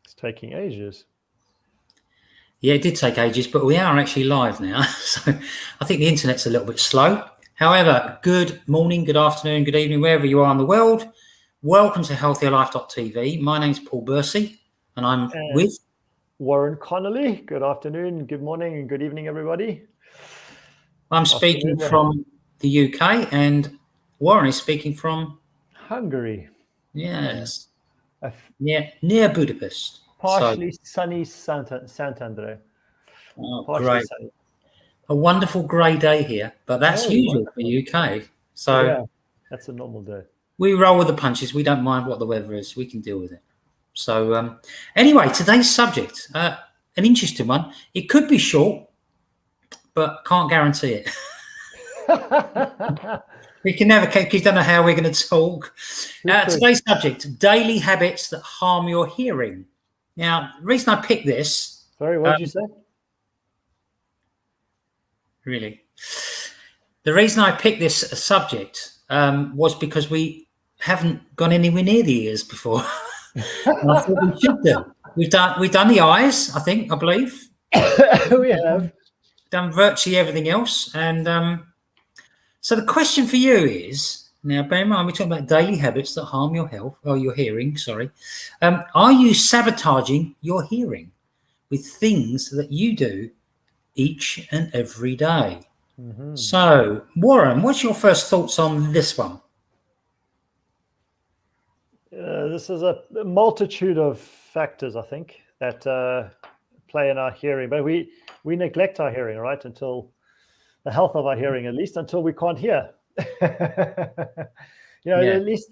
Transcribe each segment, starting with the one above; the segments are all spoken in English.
It's taking ages. Yeah, it did take ages, but we are actually live now. So I think the internet's a little bit slow. However, good morning, good afternoon, good evening, wherever you are in the world. Welcome to healthierlife.tv. My name's Paul Bursey, and I'm with Warren Connolly. Good afternoon, good morning, and good evening, everybody. I'm speaking from the UK, and Warren is speaking from Hungary. Yes. Near Budapest. Partially sunny Santander. Oh, great. Sunny. A wonderful grey day here, but that's usual for the UK. So yeah, that's a normal day. We roll with the punches. We don't mind what the weather is. We can deal with it. So anyway, today's subject, an interesting one. It could be short, but can't guarantee it. We can never, because you don't know how we're going to talk. Today's subject, daily habits that harm your hearing. Now, the reason I picked this... Sorry, what did you say? Really? The reason I picked this subject was because we haven't gone anywhere near the ears before. I thought we should do. We've done the eyes, I believe. We have done virtually everything else. And so the question for you is, now bear in mind we're talking about daily habits that harm your health, or your hearing, sorry. Are you sabotaging your hearing with things that you do each and every day? Mm-hmm. So, Warren, what's your first thoughts on this one? This is a multitude of factors, I think, that play in our hearing. But we neglect our hearing, right, until the health of our hearing, at least until we can't hear. At least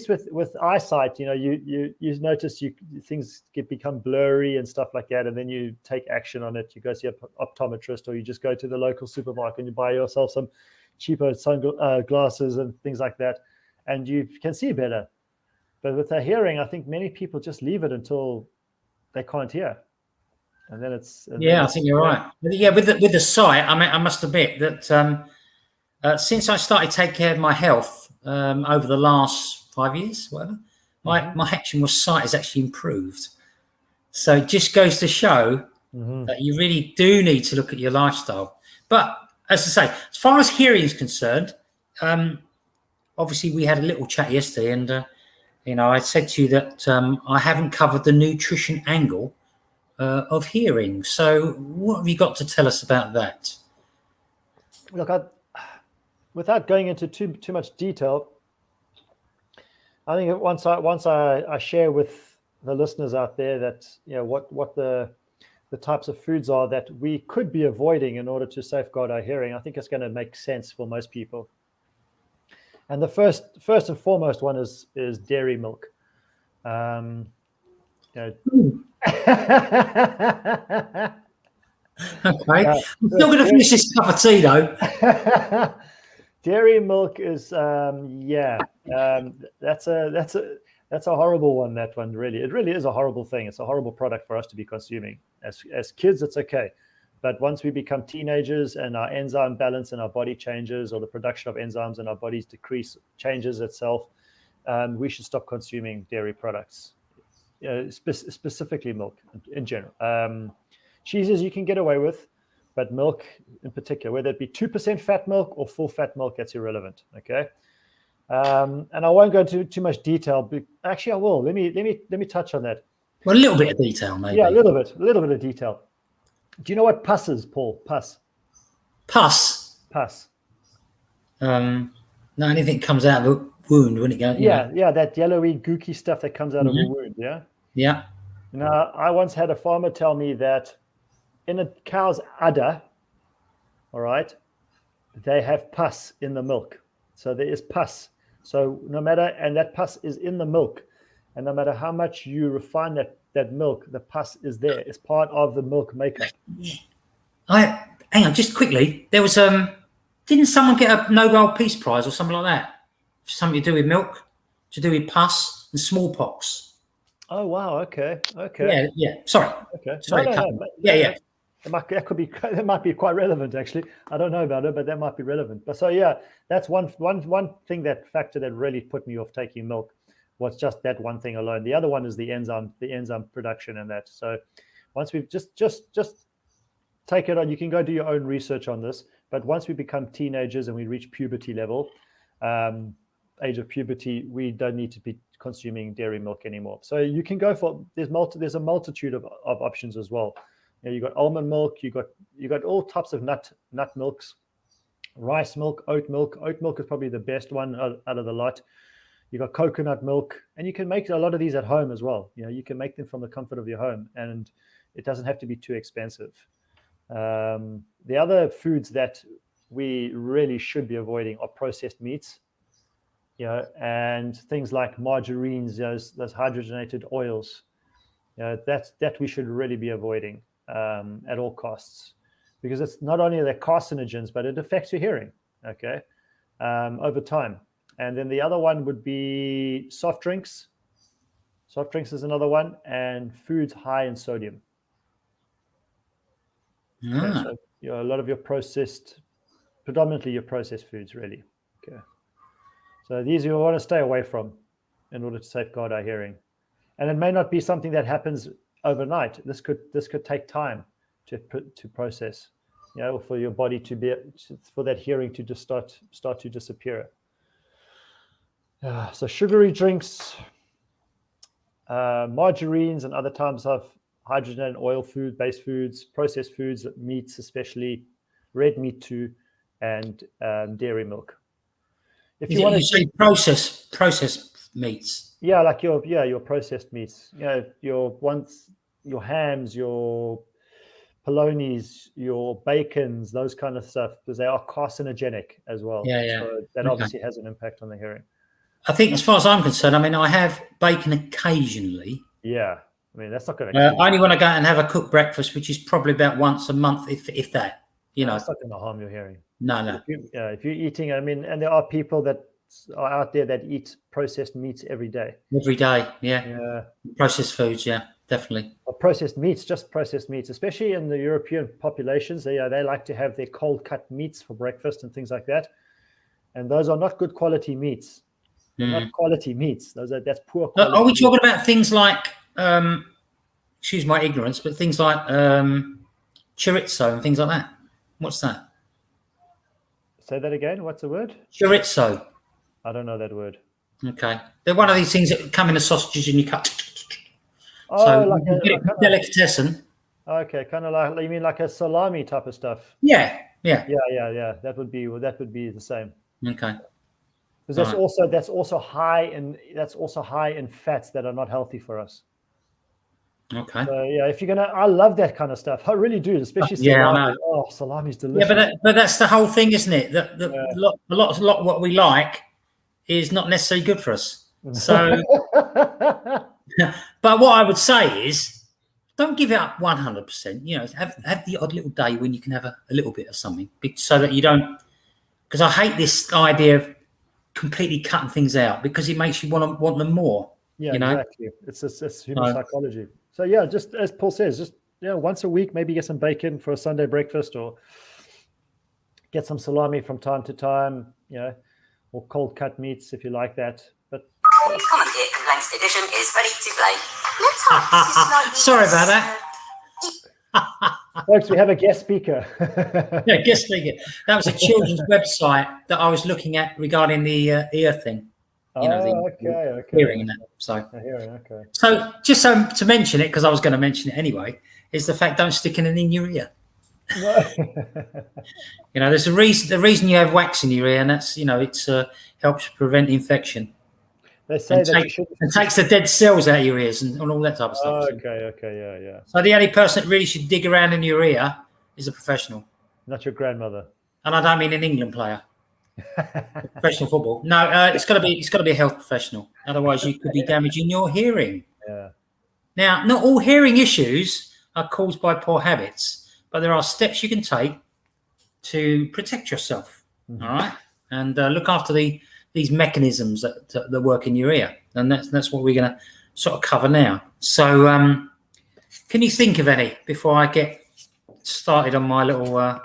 with eyesight, you notice things become blurry and stuff like that, and then you take action on it. You go see an optometrist, or you just go to the local supermarket and you buy yourself some cheaper sunglasses and things like that, and you can see better. But with their hearing, I think many people just leave it until they can't hear, and then it's. I think you're right. Yeah, with the sight, I must admit that since I started taking care of my health over the last 5 years, whatever, my action with sight has actually improved. So it just goes to show that you really do need to look at your lifestyle. But as I say, as far as hearing is concerned, obviously we had a little chat yesterday, and I said to you that I haven't covered the nutrition angle of hearing. So what have you got to tell us about that? Look, without going into too much detail, I think once I share with the listeners out there that what the types of foods are that we could be avoiding in order to safeguard our hearing, I think it's going to make sense for most people. And the first and foremost one is dairy milk. Okay, I'm still going to finish this cup of tea though. Dairy milk is that's a horrible one. That one it really is a horrible thing. It's a horrible product for us to be consuming. As kids, it's okay. But once we become teenagers and our enzyme balance in our body changes, or the production of enzymes in our bodies changes itself, we should stop consuming dairy products, specifically milk in general. Cheeses you can get away with, but milk in particular, whether it be 2% fat milk or full fat milk, that's irrelevant. Okay, and I won't go into too much detail. But actually, I will. Let me touch on that. Well, a little bit of detail, maybe. Yeah, a little bit of detail. Do you know what pus is, Paul? Pus. Pus. No, anything comes out of a wound when it goes. Yeah, that yellowy, gooky stuff that comes out of a wound. Yeah. Yeah. Now, I once had a farmer tell me that in a cow's udder, all right, they have pus in the milk. So there is pus. So and that pus is in the milk, and no matter how much you refine that milk, the pus is there. It's part of the milk makeup. Hang on, just quickly. There was didn't someone get a Nobel Peace Prize or something like that? Something to do with milk, to do with pus and smallpox. Oh wow! Okay. Yeah. Sorry. Okay. Sorry. No. Yeah. That might be quite relevant, actually. I don't know about it, but that might be relevant. But so yeah, that's one thing, that factor that really put me off taking milk. what's just that one thing alone. The other one is the enzyme production and that. So once we've just take it on, you can go do your own research on this. But once we become teenagers and we reach puberty level, age of puberty, we don't need to be consuming dairy milk anymore. So you can go for, there's a multitude of options as well. You know, you got almond milk, you got all types of nut milks, rice milk, oat milk. Oat milk is probably the best one out of the lot. You got coconut milk, and you can make a lot of these at home as well. You know, you can make them from the comfort of your home, and it doesn't have to be too expensive. The other foods that we really should be avoiding are processed meats, you know, and things like margarines, those hydrogenated oils. You know, that we should really be avoiding at all costs, because it's not only the carcinogens, but it affects your hearing, okay, over time. And then the other one would be soft drinks. Soft drinks is another one, and foods high in sodium. Okay, so, you know, a lot of your predominantly your processed foods, really. Okay. So these you want to stay away from in order to safeguard our hearing. And it may not be something that happens overnight. This could take time to process, you know, for your body for that hearing to just start to disappear. So sugary drinks, margarines, and other types of hydrogen and oil based foods, processed foods, meats especially, red meat too, and dairy milk. If you want to say processed meats, yeah, like your processed meats, you know, your hams, your polonies, your bacons, those kind of stuff, because they are carcinogenic as well. Yeah. So that obviously has an impact on the hearing. I think, as far as I'm concerned, I mean, I have bacon occasionally. Yeah, I mean, that's not going to. I only want to go out and have a cooked breakfast, which is probably about once a month, if that. You know, it's not going to harm your hearing. No. If you're eating, I mean, and there are people that are out there that eat processed meats every day. Every day, yeah. Processed foods, yeah, definitely. Or processed meats, just processed meats, especially in the European populations. They like to have their cold cut meats for breakfast and things like that. And those are not good quality meats. They're not quality meats. That's poor quality. Are we talking about things like, excuse my ignorance, but things like chorizo and things like that? What's that? Say that again. What's the word? Chorizo. I don't know that word. Okay. They're one of these things that come in the sausages and you cut. Oh, so like a delicatessen. Okay, kind of like, you mean like a salami type of stuff? Yeah. That would be the same. Okay. Because that's also high in fats that are not healthy for us. Okay. So yeah, if you're I love that kind of stuff. I really do, especially salami. Yeah, I know. Oh, salami's delicious. Yeah, but that's the whole thing, isn't it? A lot of what we like is not necessarily good for us. So, but what I would say is, don't give it up 100%. You know, have the odd little day when you can have a little bit of something, so that you don't. Because I hate this idea of completely cutting things out, because it makes you want them more. Yeah, you know? Exactly. It's human psychology. So yeah, just as Paul says, once a week, maybe get some bacon for a Sunday breakfast, or get some salami from time to time, you know, or cold cut meats if you like that. But Comment here, Complaints Edition is ready to play. Let's hope this is slightly Sorry about that. Folks, we have a guest speaker. Yeah, guest speaker. That was a children's website that I was looking at regarding the ear thing. You know, okay. Hearing and that. So, Hearing, okay. So just to mention it, because I was going to mention it anyway, is the fact, don't stick it in your ear. You know, there's a reason. The reason you have wax in your ear, and that's, you know, it's helps prevent infection. They say it takes the dead cells out of your ears and all that type of stuff. Okay, yeah. So the only person that really should dig around in your ear is a professional. Not your grandmother. And I don't mean an England player. Professional football. No, it's got to be a health professional. Otherwise, you could be damaging your hearing. Yeah. Now, not all hearing issues are caused by poor habits, but there are steps you can take to protect yourself. Mm-hmm. All right, and look after these mechanisms that work in your ear, and that's what we're going to sort of cover now. So, can you think of any before I get started on my little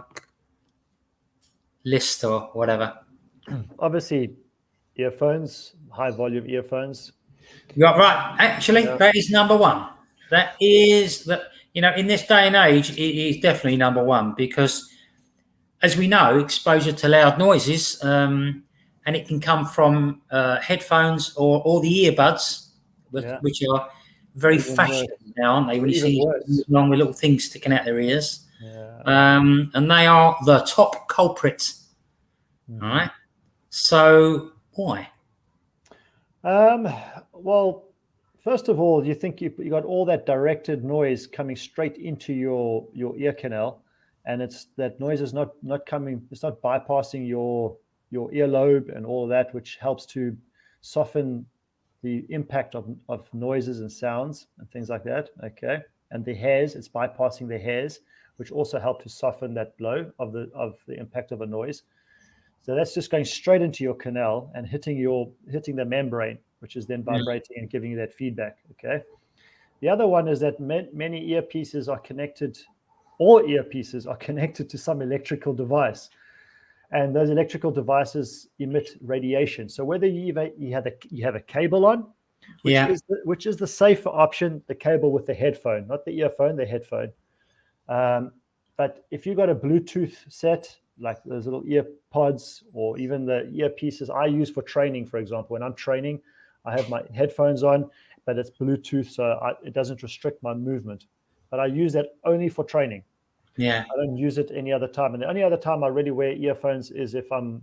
list or whatever? Obviously, earphones, high volume earphones. You're right. Actually, that is number one. That is that. In this day and age, it is definitely number one because, as we know, exposure to loud noises, and it can come from headphones or the earbuds, which are very Even fashionable now, aren't they? When you Even see worse. along with little things sticking out their ears, Yeah. and they are the top culprit. All right. So why? Well, first of all, you think you got all that directed noise coming straight into your ear canal, and that noise is not coming. It's not bypassing your earlobe and all of that, which helps to soften the impact of noises and sounds and things like that. Okay, and the hairs, it's bypassing the hairs, which also help to soften that blow of the impact of a noise. So that's just going straight into your canal and hitting the membrane, which is then vibrating and giving you that feedback. Okay. The other one is that many earpieces are connected. All earpieces are connected to some electrical device, and those electrical devices emit radiation. So whether you have a cable on, which is the safer option, the cable with the headphone, not the earphone, the headphone. But if you've got a Bluetooth set, like those little ear pods or even the earpieces I use for training, for example, when I'm training, I have my headphones on, but it's Bluetooth, so it doesn't restrict my movement. But I use that only for training. Yeah, I don't use it any other time. And the only other time I really wear earphones is if I'm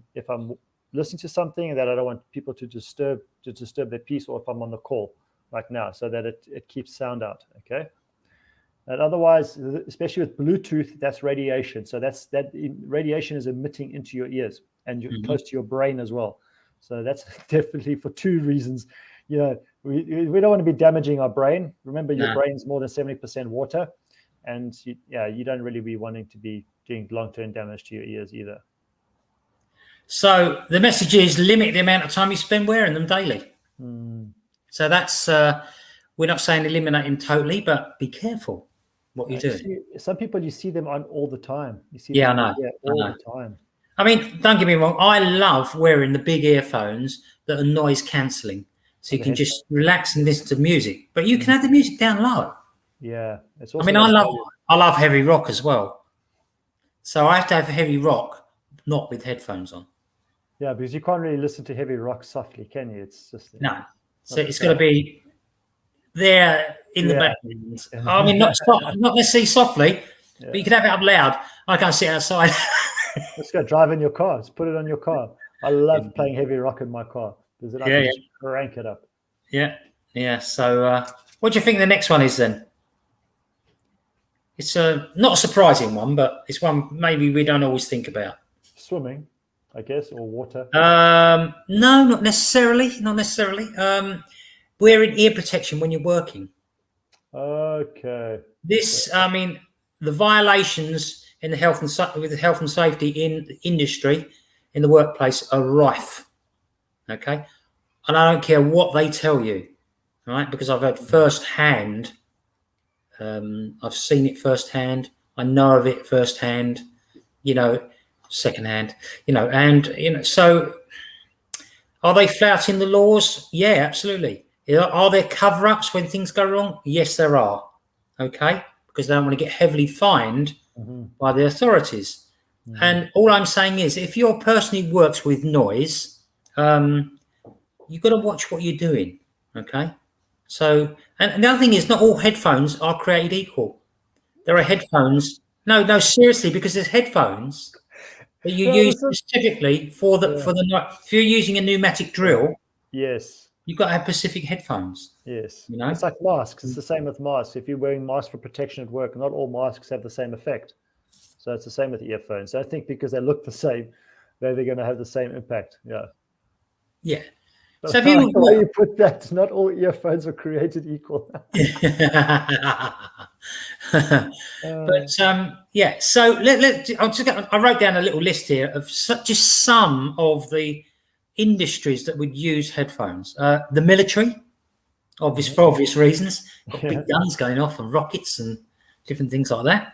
listening to something that I don't want people to disturb their peace, or if I'm on the call like now, so that it keeps sound out. Okay. And otherwise, especially with Bluetooth, that's radiation. So that radiation is emitting into your ears and you're close to your brain as well. So that's definitely for two reasons. We don't want to be damaging our brain. Remember, your brain's more than 70% water, and you don't really be wanting to be doing long-term damage to your ears either. So the message is limit the amount of time you spend wearing them daily. So that's we're not saying eliminate them totally, but be careful what you're doing. Some people, you see them on all the time. You see them all the time. I mean, don't get me wrong. I love wearing the big earphones that are noise cancelling, so you can just relax and listen to music. But you can have the music down low. Yeah, it's also. I love heavy rock as well. So I have to have heavy rock, not with headphones on. Yeah, because you can't really listen to heavy rock softly, can you? It's just no. So it's got to be there in the background. I mean, not necessarily softly, but you can have it up loud. I can't sit outside. Let's go drive in your car. Let's put it on your car. I love playing heavy rock in my car because I can just crank it up. Yeah. So, what do you think the next one is then? It's not a surprising one, but it's one maybe we don't always think about. Swimming, I guess, or water. No, not necessarily. Wearing ear protection when you're working. Okay. This, I mean, the violations in the health and safety in the industry, in the workplace, are rife. Okay, and I don't care what they tell you, right? Because I've heard firsthand. I've seen it firsthand. I know of it firsthand. Secondhand. So are they flouting the laws? Yeah, absolutely. Are there cover-ups when things go wrong? Yes, there are. Okay, because they don't want to get heavily fined by the authorities. And all I'm saying is, if your person who works with noise, you've got to watch what you're doing. Okay. So, and the other thing is, not all headphones are created equal. There are headphones. No, seriously, because there's headphones that you use specifically for the. If you're using a pneumatic drill, yes, you've got to have specific headphones. Yes, it's like masks. It's the same with masks. If you're wearing masks for protection at work, not all masks have the same effect. So it's the same with earphones. So I think because they look the same, they're going to have the same impact. Yeah. So if you put that, not all earphones are created equal. But So I wrote down a little list here of just some of the industries that would use headphones. The military, for obvious reasons, got big guns going off and rockets and different things like that.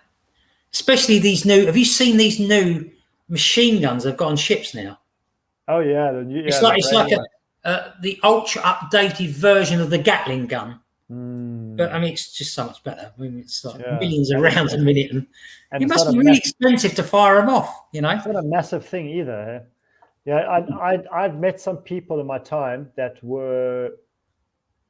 Especially these new. Have you seen these new machine guns they've got on ships now? Oh yeah, it's like the ultra updated version of the Gatling gun. Mm. But I mean, it's just so much better. I mean, it's like Yeah. millions of rounds a minute, and And it it's must not be a really mass- expensive to fire them off. You know? It's not a massive thing either. Eh? Yeah, I've met some people in my time that were,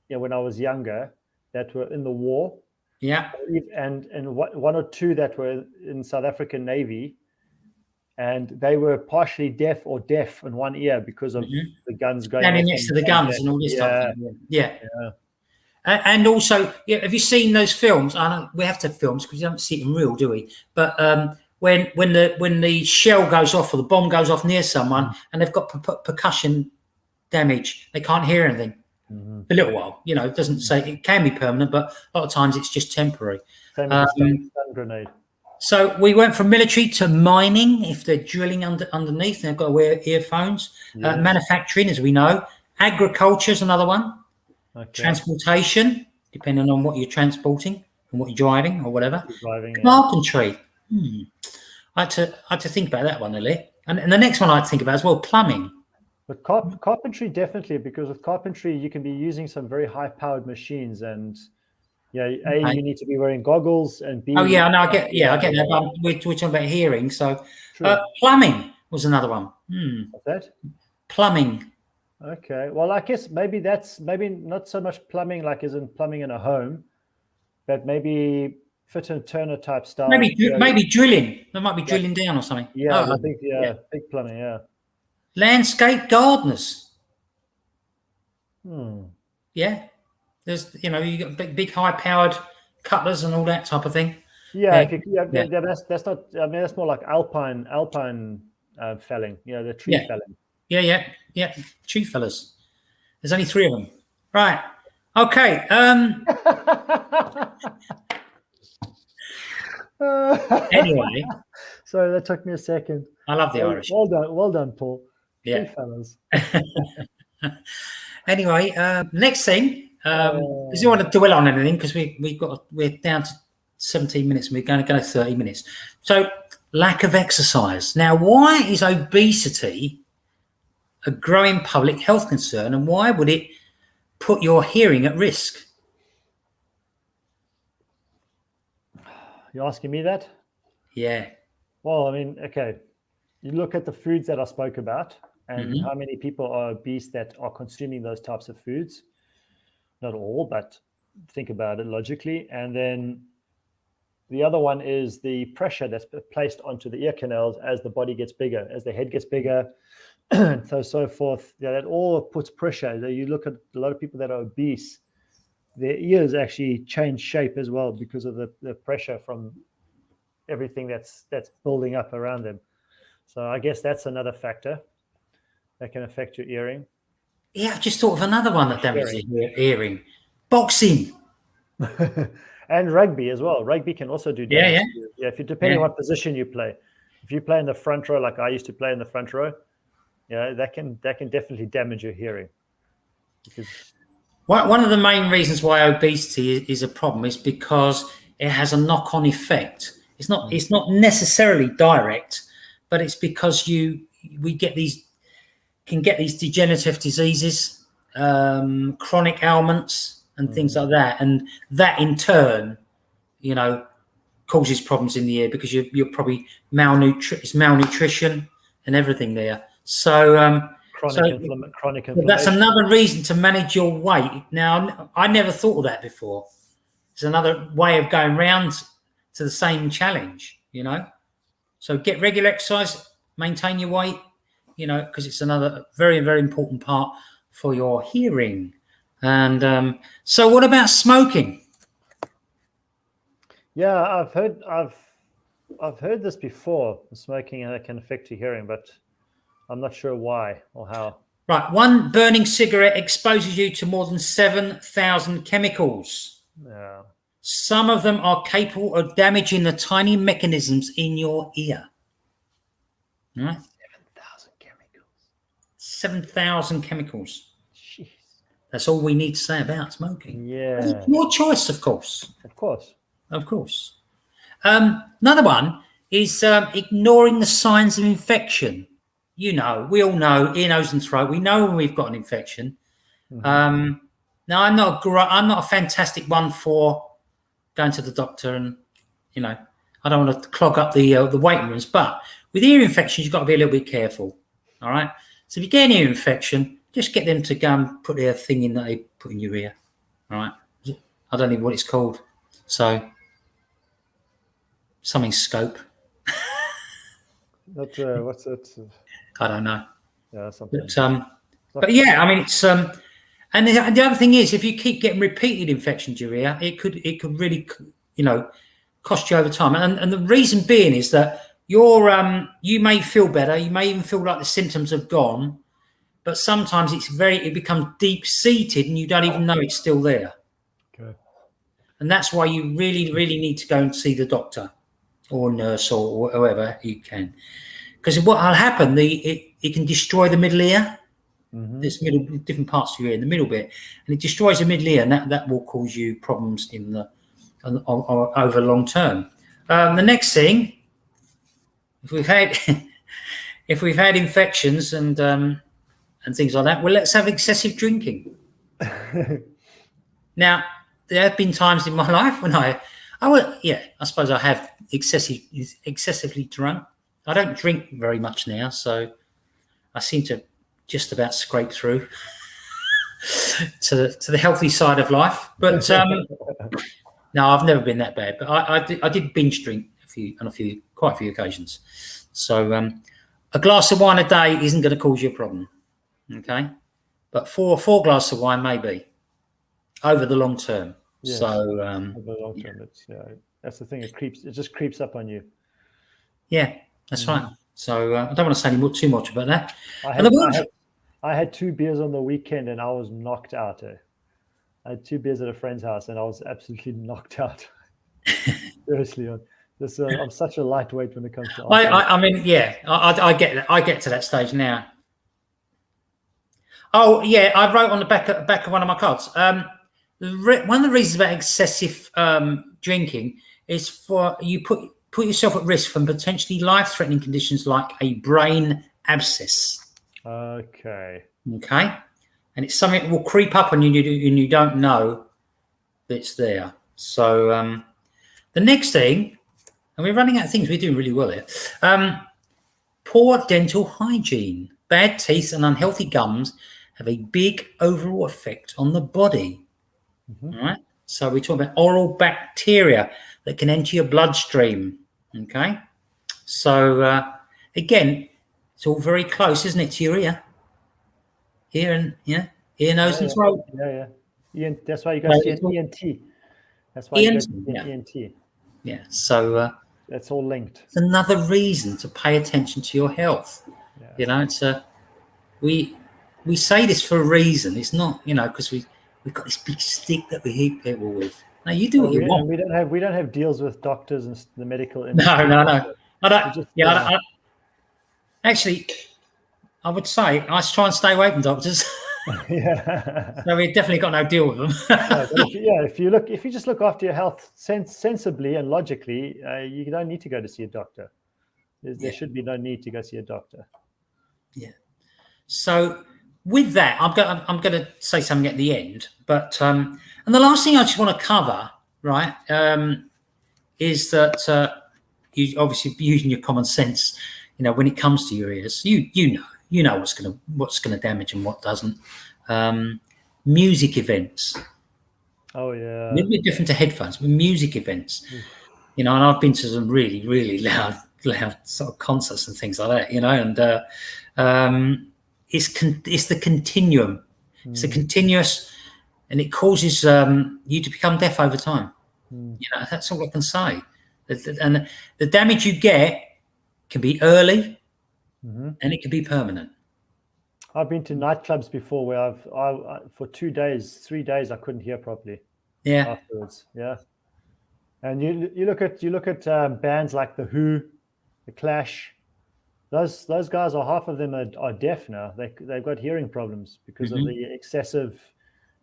when I was younger, that were in the war, Yeah. and one or two that were in South African Navy, and they were partially deaf or deaf in one ear because of the guns going Standing off next to and- the guns and all this type Yeah, of thing. Yeah. yeah. And also, have you seen those films? I know we have to have films because we don't see it in real, do we? But when the shell goes off or the bomb goes off near someone and they've got percussion damage, they can't hear anything for a little while. You know, it doesn't say it can be permanent, but a lot of times it's just temporary. Same with the stun grenade. So we went from military to mining. If they're drilling underneath, they've got to wear earphones. Yes. Manufacturing, as we know, agriculture is another one. Okay. Transportation, depending on what you're transporting and what you're driving or whatever. Driving, carpentry. I had to think about that one a little. And the next one I'd think about as well, plumbing. But carpentry, definitely, because with carpentry you can be using some very high-powered machines, and you need to be wearing goggles, and B. Oh yeah, no, I get that. But we're talking about hearing, so plumbing was another one. What's that? Plumbing. Okay, well, I guess maybe that's not so much plumbing, like as in plumbing in a home, but maybe fit and turner type style. Maybe drilling. There might be drilling down or something. Yeah, I think big plumbing. Yeah. Landscape gardeners. Yeah, there's you got big high powered cutlers and all that type of thing. Yeah, that's not. I mean, that's more like alpine felling. The tree felling. Yeah. Tree fellers. There's only 3 of them. Right. Okay. Anyway. Sorry, that took me a second. I love the Irish. Well done, Paul. Yeah. Tree fellas. Anyway, next thing. Because you want to dwell on anything, because we're down to 17 minutes and we're going to go 30 minutes. So lack of exercise. Now, why is obesity a growing public health concern, and why would it put your hearing at risk? You're asking me that? Yeah. Well, I mean, okay. You look at the foods that I spoke about and how many people are obese that are consuming those types of foods. Not all, but think about it logically. And then the other one is the pressure that's placed onto the ear canals as the body gets bigger, as the head gets bigger, so forth. Yeah, that all puts pressure. You look at a lot of people that are obese, their ears actually change shape as well because of the pressure from everything that's building up around them. So I guess that's another factor that can affect your hearing. Yeah, I've just thought of another one that damages your hearing. Boxing. And rugby as well. Rugby can also do damage. Yeah. If you depending on what position you play. If you play in the front row, like I used to play in the front row, that can definitely damage your hearing. Because one of the main reasons why obesity is a problem is because it has a knock-on effect. It's not necessarily direct, but it's because we get these degenerative diseases, chronic ailments, and things like that, and that in turn, causes problems in the ear because you're probably malnutrition and everything there. So chronic inflammation. That's another reason to manage your weight. Now, I never thought of that before. It's another way of going round to the same challenge, So get regular exercise, maintain your weight, because it's another very, very important part for your hearing. And so what about smoking? Yeah, I've heard this before. Smoking can affect your hearing, but I'm not sure why or how. Right, one burning cigarette exposes you to more than 7,000 chemicals. Yeah. Some of them are capable of damaging the tiny mechanisms in your ear. Right? 7,000 chemicals. 7,000 chemicals. Jeez. That's all we need to say about smoking. Yeah. It's your choice, of course. Of course. Of course. Another one is ignoring the signs of infection. we all know ear, nose, and throat. We know when we've got an infection. Mhm. Now, I'm not a fantastic one for going to the doctor, and I don't want to clog up the waiting rooms. But with ear infections, you've got to be a little bit careful. All right. So if you get an ear infection, just get them to go and put their thing in that they put in your ear. All right. I don't know what it's called. So something scope. That's what's it? I don't know. Yeah, something. But yeah, I mean, it's and the other thing is, if you keep getting repeated infections in your ear, it could really, cost you over time. And the reason being is that you may feel better, you may even feel like the symptoms have gone, but sometimes it becomes deep seated, and you don't even know it's still there. Okay. And that's why you really, really need to go and see the doctor or nurse or whoever you can, because what will happen, it can destroy the middle ear. Mm-hmm. There's different parts of your ear in the middle bit, and it destroys the middle ear, and that will cause you problems over long term. The next thing, if we've had infections and things like that, well, let's have excessive drinking. Now, there have been times in my life when I suppose I have excessively drunk. I don't drink very much now, so I seem to just about scrape through to the healthy side of life. But no, I've never been that bad. But I did binge drink quite a few occasions. So a glass of wine a day isn't going to cause you a problem, okay? But four glasses of wine maybe over the long term. Yes. So over the long term, that's the thing. It just creeps up on you. Yeah, that's right. So I don't want to say too much about that. I had 2 beers on the weekend and I was knocked out. I had 2 beers at a friend's house and I was absolutely knocked out. Seriously, I'm such a lightweight when it comes to. I mean, yeah, I get that. I get to that stage now. Oh yeah, I wrote on the back of one of my cards. One of the reasons about excessive drinking is for you put yourself at risk from potentially life-threatening conditions like a brain abscess. Okay. And it's something that will creep up on you and you don't know that it's there. So the next thing, and we're running out of things, we're doing really well here. Poor dental hygiene. Bad teeth and unhealthy gums have a big overall effect on the body. Mm-hmm. All right. So we're talking about oral bacteria that can enter your bloodstream. Okay. So again, it's all very close, isn't it, to your ear? Ear, nose, and throat. Yeah. That's why you got to see an ENT. That's why you got to see an ENT. Yeah. So that's all linked. It's another reason to pay attention to your health. Yeah. It's we say this for a reason. It's not, because we've got this big stick that we hit people with. No, you do what you want. We don't have deals with doctors and the medical industry. No. I don't. Actually, I would say I try and stay away from doctors. Yeah. So we've definitely got no deal with them. If you just look after your health sensibly and logically, you don't need to go to see a doctor. There should be no need to go see a doctor. Yeah. So with that, I'm going to say something at the end, but and the last thing I just want to cover, right, is that you obviously using your common sense, when it comes to your ears, you know what's gonna damage and what doesn't. Music events. Oh yeah. A little bit different to headphones, but music events. And I've been to some really, really loud sort of concerts and things like that. And it's the continuum. It's a continuous, and it causes you to become deaf over time. That's all I can say. And the damage you get can be early, and it can be permanent. I've been to nightclubs before where I for 2 days, 3 days I couldn't hear properly. Yeah. Afterwards, yeah. And you look at bands like the Who, the Clash. Those guys are half of them are deaf now. They've got hearing problems because of the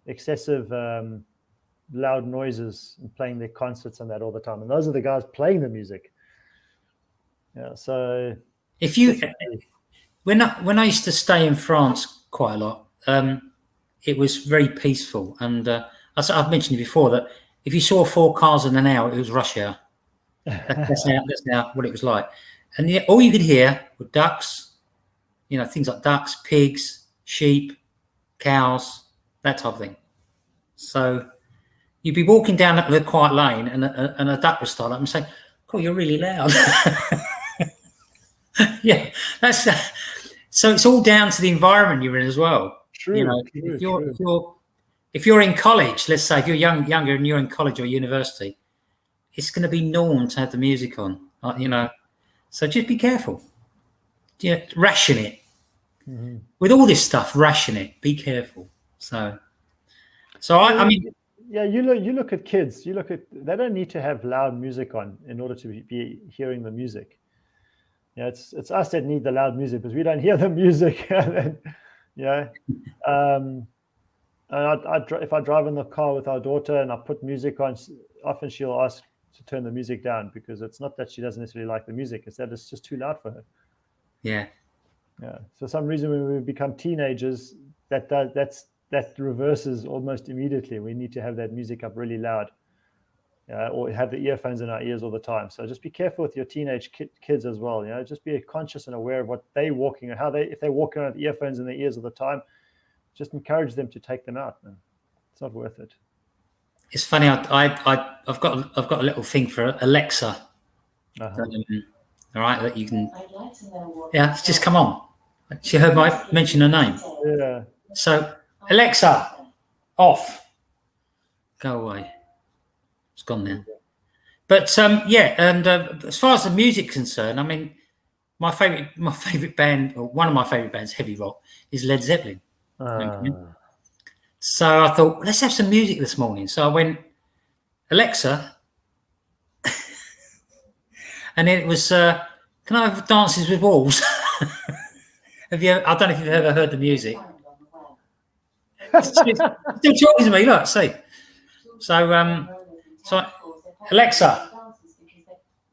excessive loud noises and playing their concerts and that all the time. And those are the guys playing the music. Yeah. So when I used to stay in France quite a lot, it was very peaceful. And I've mentioned before that if you saw 4 cars in an hour, it was rush hour. That's now what it was like. And all you could hear were ducks, things like ducks, pigs, sheep, cows, that type of thing. So you'd be walking down the quiet lane and a duck would start up and say, "Oh, you're really loud." Yeah, that's so it's all down to the environment you're in as well. True. If you're in college, let's say if you're younger and you're in college or university, it's going to be norm to have the music on, So just be careful. Ration it. Mm-hmm. With all this stuff, ration it. Be careful. So I mean, yeah, you look at kids. They don't need to have loud music on in order to be hearing the music. Yeah, it's us that need the loud music because we don't hear the music. If I drive in the car with our daughter and I put music on, often she'll ask to turn the music down because it's not that she doesn't necessarily like the music; it's that it's just too loud for her. Yeah. So for some reason, when we become teenagers, that reverses almost immediately. We need to have that music up really loud, or have the earphones in our ears all the time. So just be careful with your teenage kids as well. Just be conscious and aware of what they're walking and if they're walking around with earphones in their ears all the time. Just encourage them to take them out, man. It's not worth it. It's funny. I've got a little thing for Alexa. Uh-huh. All right, that you can. Yeah, just come on. She heard mention her name. Yeah. So Alexa, off. Go away. It's gone now. But and as far as the music's concerned, I mean, my favorite band, or one of my favorite bands, heavy rock, is Led Zeppelin. So I thought, let's have some music this morning. So I went, Alexa, and then it was, can I have Dances with Wolves? I don't know if you've ever heard the music. Still talking to me, look, see. So Alexa,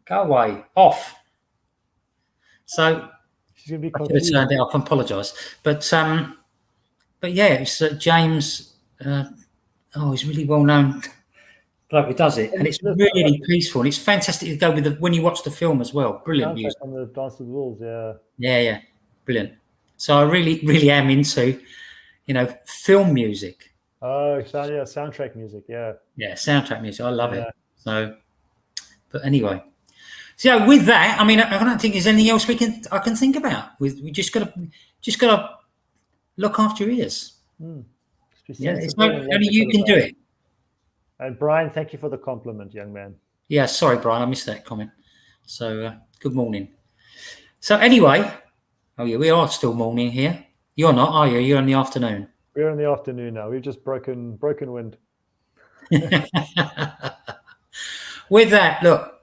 go away, off. So she's gonna be I could have turned it off. I apologise, but yeah, it's James. He's really well known bloke who does it, and it's really peaceful, and it's fantastic to go with when you watch the film as well. Brilliant music on the Dance of the Wolves, yeah, brilliant. So I really am into, film music. Oh, soundtrack music, yeah, soundtrack music. I love it. So, but anyway. So with that, I mean, I don't think there's anything else I can think about. We just gotta look after your ears. It's only you can do it. And Brian, thank you for the compliment, young man. Yeah, sorry, Brian, I missed that comment. So good morning. So anyway, we are still morning here. You're not, are you? You're in the afternoon. We're in the afternoon now. We've just broken wind. With that, look.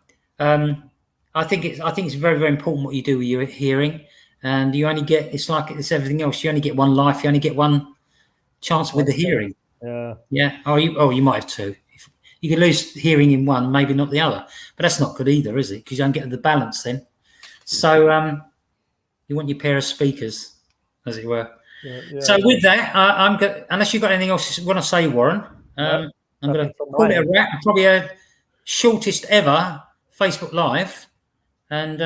I think it's very, very important what you do with your hearing, and you only get. It's like it's everything else. You only get one life. You only get one chance with the hearing. Yeah. Oh, you might have two. You can lose hearing in one, maybe not the other. But that's not good either, is it? Because you don't get the balance then. So you want your pair of speakers, as it were. Yeah. So with that, I'm good. Unless you've got anything else you want to say, Warren, I'm going to call it a wrap. Probably a shortest ever Facebook Live. And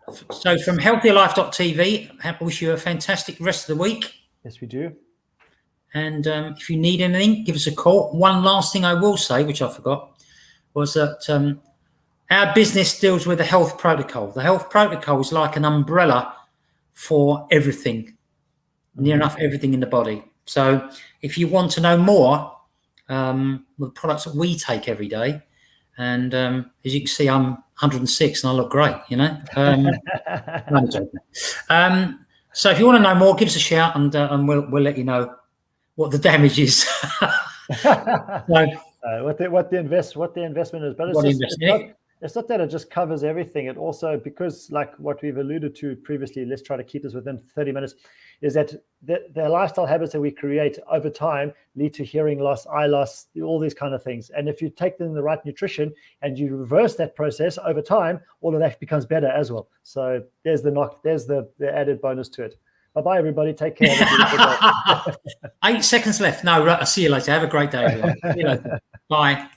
so from healthierlife.tv, I wish you a fantastic rest of the week. Yes, we do. And if you need anything, give us a call. One last thing I will say, which I forgot, was that our business deals with the health protocol. The health protocol is like an umbrella for everything, near enough everything in the body. So if you want to know more, the products that we take every day, and as you can see, I'm 106 and I look great, So if you want to know more, give us a shout, and we'll let you know what the damage is. What the investment is, but it's not that it just covers everything. It also, because like what we've alluded to previously, let's try to keep this within 30 minutes. is that the lifestyle habits that we create over time lead to hearing loss, eye loss, all these kind of things. And if you take them the right nutrition and you reverse that process over time, all of that becomes better as well. So there's the added bonus to it. Bye-bye, everybody. Take care. 8 seconds left. No, I'll see you later. Have a great day, everyone. See you later. Bye.